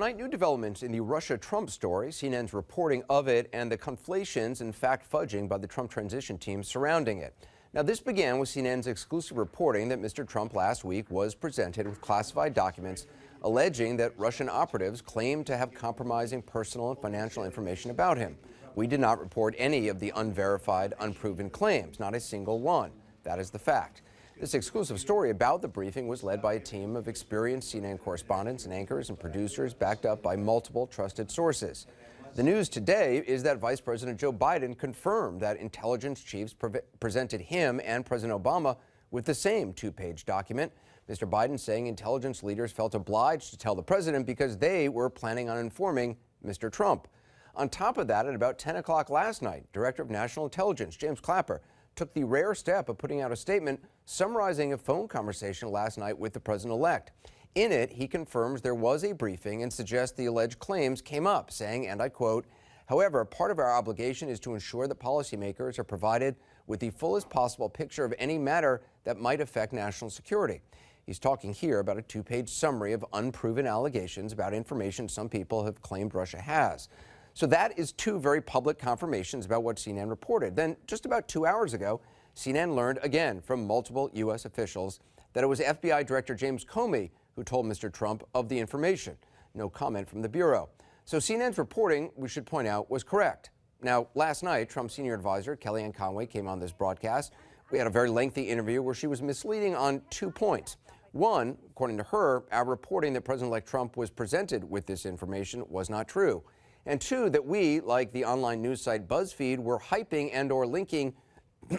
Tonight, new developments in the Russia-Trump story, CNN's reporting of it, and the conflations and fact-fudging by the Trump transition team surrounding it. Now, this began with CNN's exclusive reporting that Mr. Trump last week was presented with classified documents alleging that Russian operatives claimed to have compromising personal and financial information about him. We did not report any of the unverified, unproven claims, not a single one. That is the fact. This exclusive story about the briefing was led by a team of experienced CNN correspondents and anchors and producers backed up by multiple trusted sources. The news today is that Vice President Joe Biden confirmed that intelligence chiefs presented him and President Obama with the same two-page document. Mr. Biden saying intelligence leaders felt obliged to tell the president because they were planning on informing Mr. Trump. On top of that, at about 10 o'clock last night, Director of National Intelligence James Clapper took the rare step of putting out a statement summarizing a phone conversation last night with the president-elect. In it, he confirms there was a briefing and suggests the alleged claims came up, saying, and I quote, "However, part of our obligation is to ensure that policymakers are provided with the fullest possible picture of any matter that might affect national security." He's talking here about a two-page summary of unproven allegations about information some people have claimed Russia has. So that is two very public confirmations about what CNN reported. Then, just about 2 hours ago, CNN learned again from multiple U.S. officials that it was FBI Director James Comey who told Mr. Trump of the information. No comment from the Bureau. So CNN's reporting, we should point out, was correct. Now, last night, Trump's senior advisor, Kellyanne Conway, came on this broadcast. We had a very lengthy interview where she was misleading on 2 points. One, according to her, our reporting that President-elect Trump was presented with this information was not true. And two, that we, like the online news site BuzzFeed, were hyping and or linking,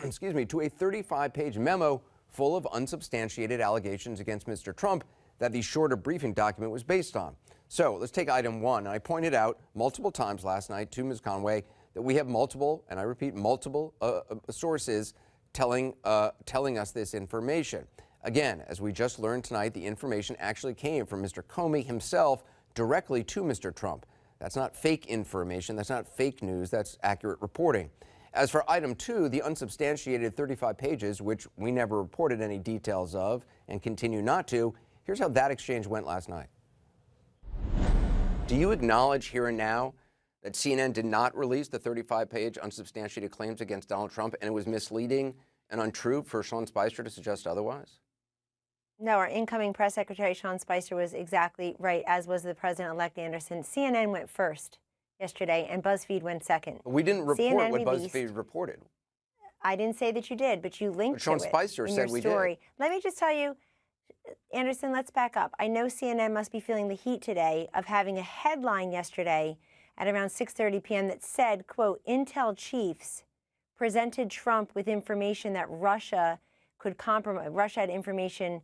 excuse me, to a 35-page memo full of unsubstantiated allegations against Mr. Trump that the shorter briefing document was based on. So let's take item one. I pointed out multiple times last night to Ms. Conway that we have multiple, and I repeat, multiple sources telling us this information. Again, as we just learned tonight, the information actually came from Mr. Comey himself directly to Mr. Trump. That's not fake information. That's not fake news. That's accurate reporting. As for item two, the unsubstantiated 35 pages, which we never reported any details of and continue not to, here's how that exchange went last night. Do you acknowledge here and now that CNN did not release the 35-page unsubstantiated claims against Donald Trump and it was misleading and untrue for Sean Spicer to suggest otherwise? No, our incoming press secretary, Sean Spicer, was exactly right, as was the president-elect Anderson. CNN went first yesterday, and BuzzFeed went second. We didn't report what BuzzFeed reported. I didn't say that you did, but you linked Sean to it Spicer in said your we story. did. Let me just tell you, Anderson, let's back up. I know CNN must be feeling the heat today of having a headline yesterday at around 6:30 p.m. that said, quote, Intel chiefs presented Trump with information that Russia could compromise. Russia had information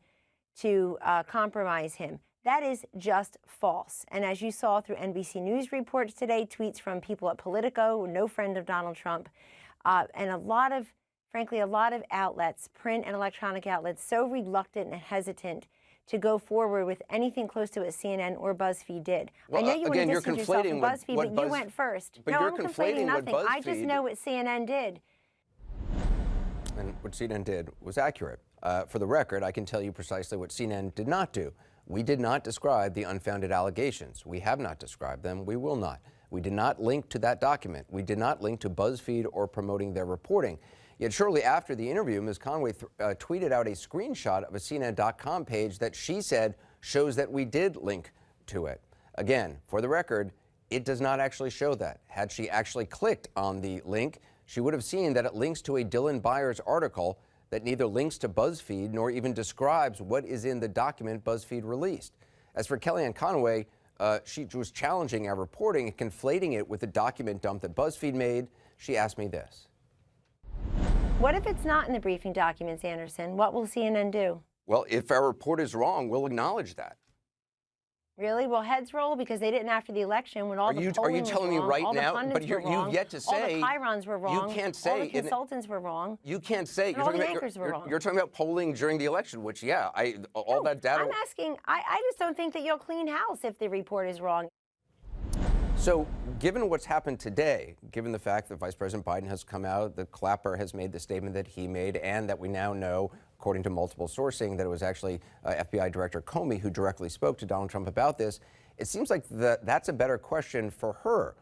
to compromise him. That is just false. And as you saw through NBC News reports today, tweets from people at Politico, no friend of Donald Trump, and a lot of, frankly, a lot of outlets, print and electronic outlets, so reluctant and hesitant to go forward with anything close to what CNN or BuzzFeed did. Well, I know you again, want to distance yourself from BuzzFeed, but you went first. But no, you're I'm conflating conflating nothing. what I just know what CNN did. And what CNN did was accurate. For the record, I can tell you precisely what CNN did not do. We did not describe the unfounded allegations. We have not described them. We will not. We did not link to that document. We did not link to BuzzFeed or promoting their reporting. Yet shortly after the interview, Ms. Conway tweeted out a screenshot of a CNN.com page that she said shows that we did link to it. Again, for the record, it does not actually show that. Had she actually clicked on the link, she would have seen that it links to a Dylan Byers article that neither links to BuzzFeed nor even describes what is in the document BuzzFeed released. As for Kellyanne Conway, she was challenging our reporting and conflating it with the document dump that BuzzFeed made. She asked me this. What if it's not in the briefing documents, Anderson? What will CNN do? Well, if our report is wrong, we'll acknowledge that. Really? Will heads roll because they didn't after the election when all the polling was wrong, telling me right all now? the pundits But were wrong, you've yet to say all the chyrons were wrong. You can't say all the consultants were wrong. You can't say and all the anchors were wrong. You're talking about polling during the election, which all that data. I'm asking. I just don't think that you'll clean house if the report is wrong. So, given what's happened today, given the fact that Vice President Biden has come out, that Clapper has made the statement that he made, and that we now know, according to multiple sourcing, that it was actually FBI Director Comey who directly spoke to Donald Trump about this, It seems like that's a better question for her.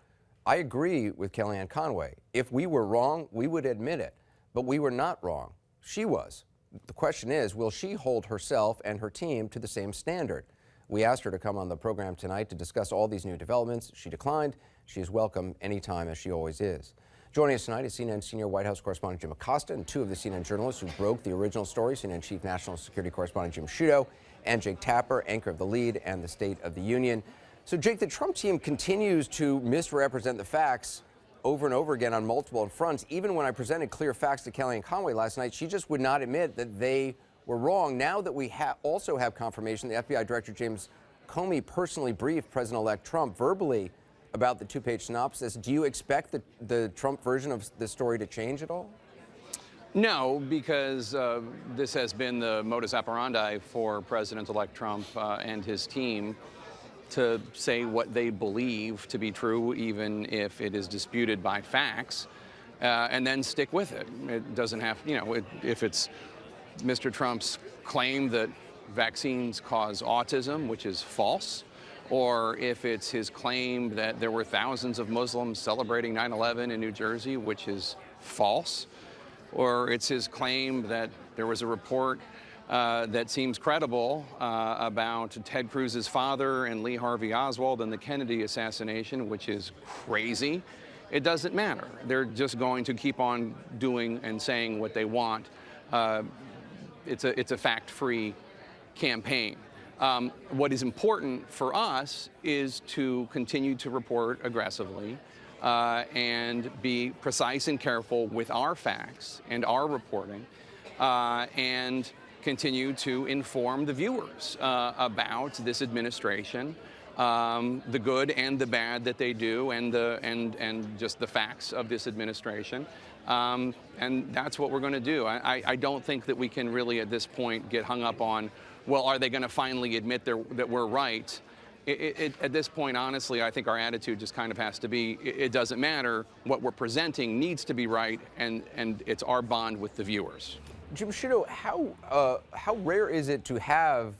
I agree with Kellyanne Conway. If we were wrong, we would admit it. But we were not wrong. She was. The question is, will she hold herself and her team to the same standard? We asked her to come on the program tonight to discuss all these new developments. She declined. She is welcome anytime, as she always is. Joining us tonight is CNN senior White House correspondent Jim Acosta and two of the CNN journalists who broke the original story, CNN Chief National Security Correspondent Jim Sciutto and Jake Tapper, anchor of The Lead and the State of the Union. So, Jake, the Trump team continues to misrepresent the facts over and over again on multiple fronts. Even when I presented clear facts to Kellyanne Conway last night, she just would not admit that they were wrong. Now that we also have confirmation, the FBI Director James Comey personally briefed President-elect Trump verbally about the two-page synopsis. Do you expect the Trump version of the story to change at all? No, because this has been the modus operandi for President-elect Trump and his team to say what they believe to be true, even if it is disputed by facts, and then stick with it. It doesn't have, if it's Mr. Trump's claim that vaccines cause autism, which is false, or if it's his claim that there were thousands of Muslims celebrating 9/11 in New Jersey, which is false, or it's his claim that there was a report that seems credible about Ted Cruz's father and Lee Harvey Oswald and the Kennedy assassination, which is crazy. It doesn't matter. They're just going to keep on doing and saying what they want. It's a fact-free campaign. What is important for us is to continue to report aggressively and be precise and careful with our facts and our reporting, and continue to inform the viewers about this administration, the good and the bad that they do, and just the facts of this administration. And that's what we're going to do. I don't think that we can really at this point get hung up on, well, are they going to finally admit that we're right? At this point, honestly, I think our attitude just kind of has to be, it doesn't matter. What we're presenting needs to be right, and it's our bond with the viewers. Jim Sciutto, how rare is it to have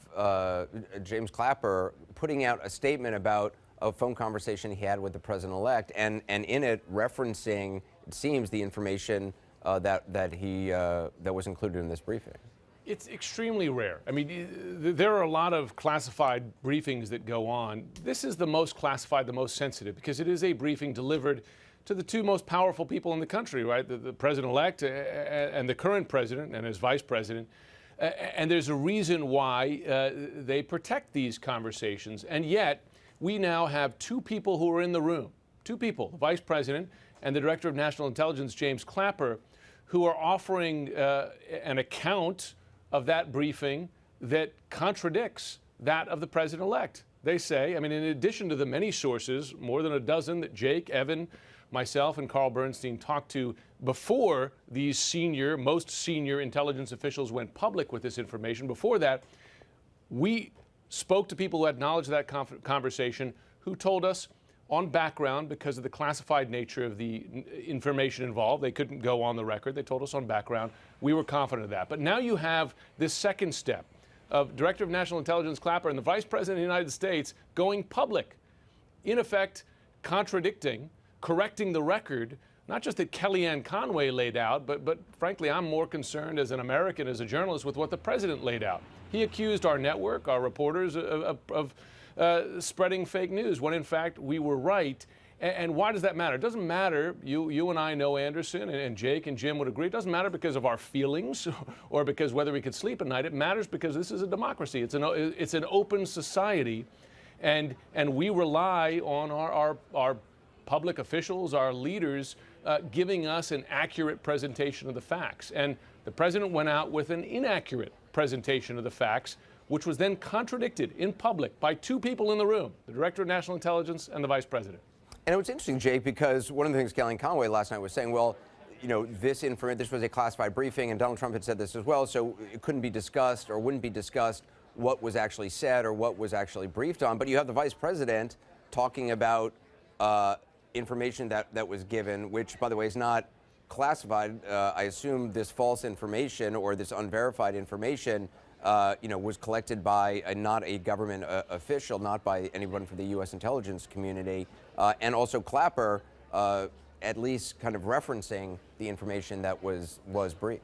James Clapper putting out a statement about a phone conversation he had with the president-elect, and in it referencing, it seems, the information that was included in this briefing? It's extremely rare. I mean, there are a lot of classified briefings that go on. This is the most classified, the most sensitive, because it is a briefing delivered to the two most powerful people in the country, right? The president-elect and the current president and his vice president. And there's a reason why they protect these conversations. And yet, we now have two people who are in the room, two people, the vice president and the director of national intelligence, James Clapper, who are offering an account of that briefing that contradicts that of the president-elect. They say, I mean, in addition to the many sources, more than a dozen that Jake, Evan, myself, and Carl Bernstein talked to before these most senior intelligence officials went public with this information, before that, we spoke to people who had knowledge of that conversation, who told us on background, because of the classified nature of the information involved, they couldn't go on the record. They told us on background. We were confident of that. But now you have this second step of Director of National Intelligence Clapper and the Vice President of the United States going public, in effect contradicting, correcting the record, not just that Kellyanne Conway laid out, but frankly, I'm more concerned as an American, as a journalist, with what the president laid out. He accused our network, our reporters, of spreading fake news, when in fact we were right. And why does that matter? It doesn't matter, you and I know Anderson, and Jake and Jim would agree, it doesn't matter because of our feelings or because whether we could sleep at night. It matters because this is a democracy. It's an open society, and we rely on our public officials, our leaders, giving us an accurate presentation of the facts. And the president went out with an inaccurate presentation of the facts, which was then contradicted in public by two people in the room, the Director of National Intelligence and the Vice President. And it was interesting, Jake, because one of the things Kellyanne Conway last night was saying, well, this was a classified briefing, and Donald Trump had said this as well, so it couldn't be discussed or wouldn't be discussed what was actually said or what was actually briefed on. But you have the Vice President talking about information that was given, which, by the way, is not classified. I assume this false information or this unverified information was collected by not a government official, not by anyone from the U.S. intelligence community, and also Clapper, at least kind of referencing the information that was briefed.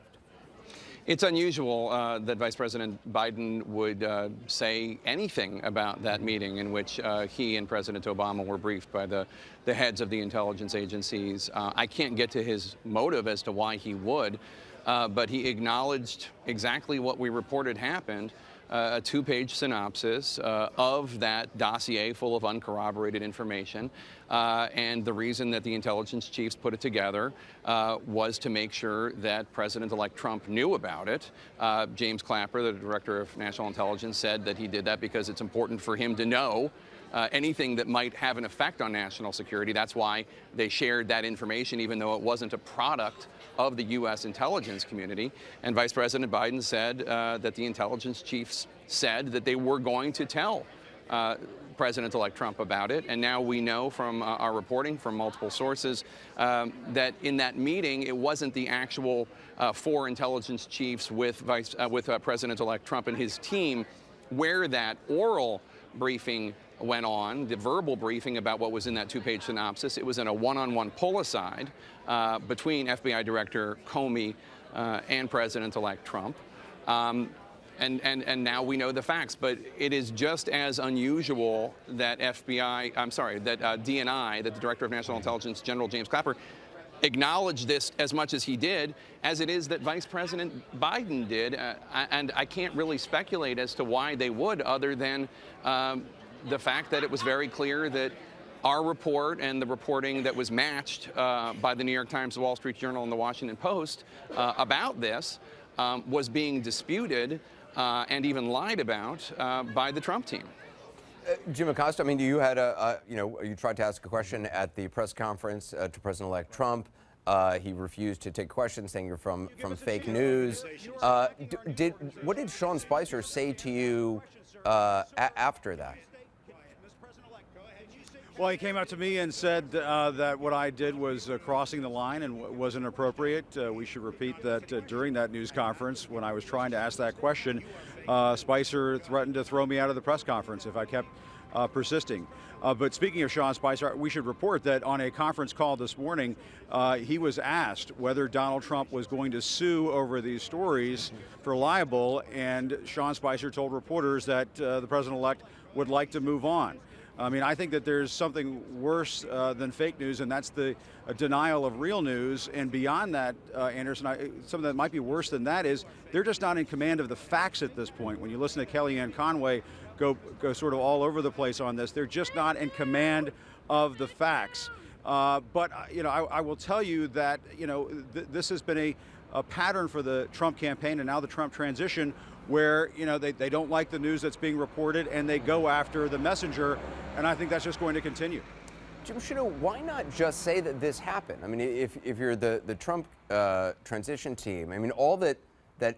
It's unusual that Vice President Biden would say anything about that meeting in which he and President Obama were briefed by the heads of the intelligence agencies. I can't get to his motive as to why he would, but he acknowledged exactly what we reported happened, a two-page synopsis of that dossier full of uncorroborated information. And the reason that the intelligence chiefs put it together was to make sure that President-elect Trump knew about it. James Clapper, the director of national intelligence, said that he did that because it's important for him to know anything that might have an effect on national security. That's why they shared that information, even though it wasn't a product of the U.S. intelligence community. And Vice President Biden said that the intelligence chiefs said that they were going to tell President-elect Trump about it. And now we know from our reporting from multiple sources that in that meeting, it wasn't the actual four intelligence chiefs with President-elect Trump and his team where that oral briefing went on, the verbal briefing about what was in that two-page synopsis. It was in a one-on-one pull-aside between FBI Director Comey and President-elect Trump. And now we know the facts, but it is just as unusual that DNI, that the Director of National Intelligence, General James Clapper, acknowledged this as much as he did, as it is that Vice President Biden did. And I can't really speculate as to why they would, other than the fact that it was very clear that our report and the reporting that was matched by the New York Times, the Wall Street Journal, and the Washington Post about this was being disputed and even lied about by the Trump team. Jim Acosta, I mean, you had you tried to ask a question at the press conference to President-elect Trump. He refused to take questions, saying you're from fake news. What did Sean Spicer say to you after that? Well, he came out to me and said that what I did was crossing the line and wasn't appropriate. We should repeat that during that news conference, when I was trying to ask that question, Spicer threatened to throw me out of the press conference if I kept persisting. But speaking of Sean Spicer, we should report that on a conference call this morning, he was asked whether Donald Trump was going to sue over these stories for libel, and Sean Spicer told reporters that the president-elect would like to move on. I mean, I think that there's something worse than fake news, and that's the denial of real news. And beyond that, Anderson, something that might be worse than that is they're just not in command of the facts at this point. When you listen to Kellyanne Conway go sort of all over the place on this, they're just not in command of the facts. But I will tell you that this has been a pattern for the Trump campaign and now the Trump transition, where they don't like the news that's being reported and they go after the messenger, and I think that's just going to continue. Jim Sciutto, why not just say that this happened? I mean, if you're the Trump transition team, I mean, all that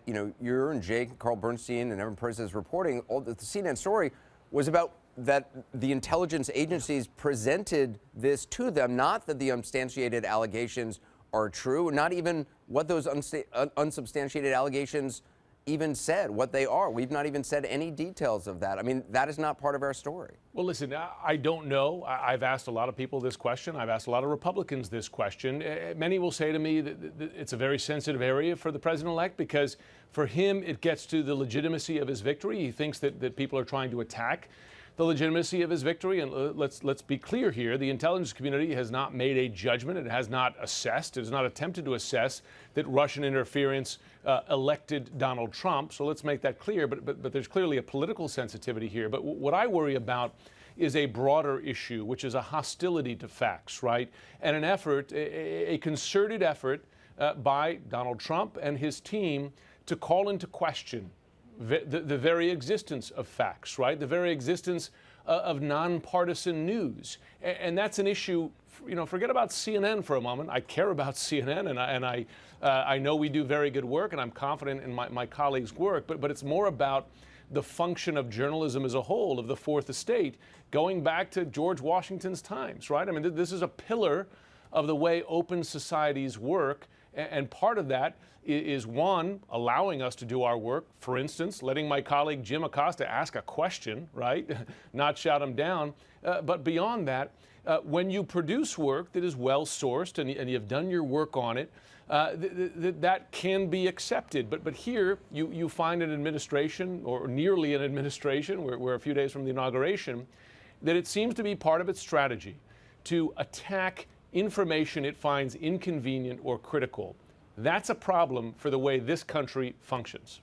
you're and Jake, Carl Bernstein, and Evan Perez is reporting, all the CNN story was about that the intelligence agencies presented this to them, not that the unsubstantiated allegations are true, not even what those unsubstantiated allegations even said, what they are. We've not even said any details of that. I mean, that is not part of our story. Well, listen, I don't know. I've asked a lot of people this question. I've asked a lot of Republicans this question. Many will say to me that it's a very sensitive area for the president-elect because for him, it gets to the legitimacy of his victory. He thinks that people are trying to attack the legitimacy of his victory. And let's be clear here. The intelligence community has not made a judgment. It has not assessed. It has not attempted to assess that Russian interference elected Donald Trump. So let's make that clear. But there's clearly a political sensitivity here. But what I worry about is a broader issue, which is a hostility to facts, right? And an effort, a concerted effort by Donald Trump and his team to call into question the very existence of facts, right? The very existence of nonpartisan news. And that's an issue, forget about CNN for a moment. I care about CNN, and I know we do very good work, and I'm confident in my colleagues' work, but it's more about the function of journalism as a whole, of the Fourth Estate, going back to George Washington's times, right? I mean, this is a pillar of the way open societies work, And part of that is, one, allowing us to do our work. For instance, letting my colleague Jim Acosta ask a question, right? Not shout him down. But beyond that, when you produce work that is well sourced and you've done your work on it, that can be accepted. But here you find an administration, or nearly an administration, we're a few days from the inauguration, that it seems to be part of its strategy to attack information it finds inconvenient or critical. That's a problem for the way this country functions.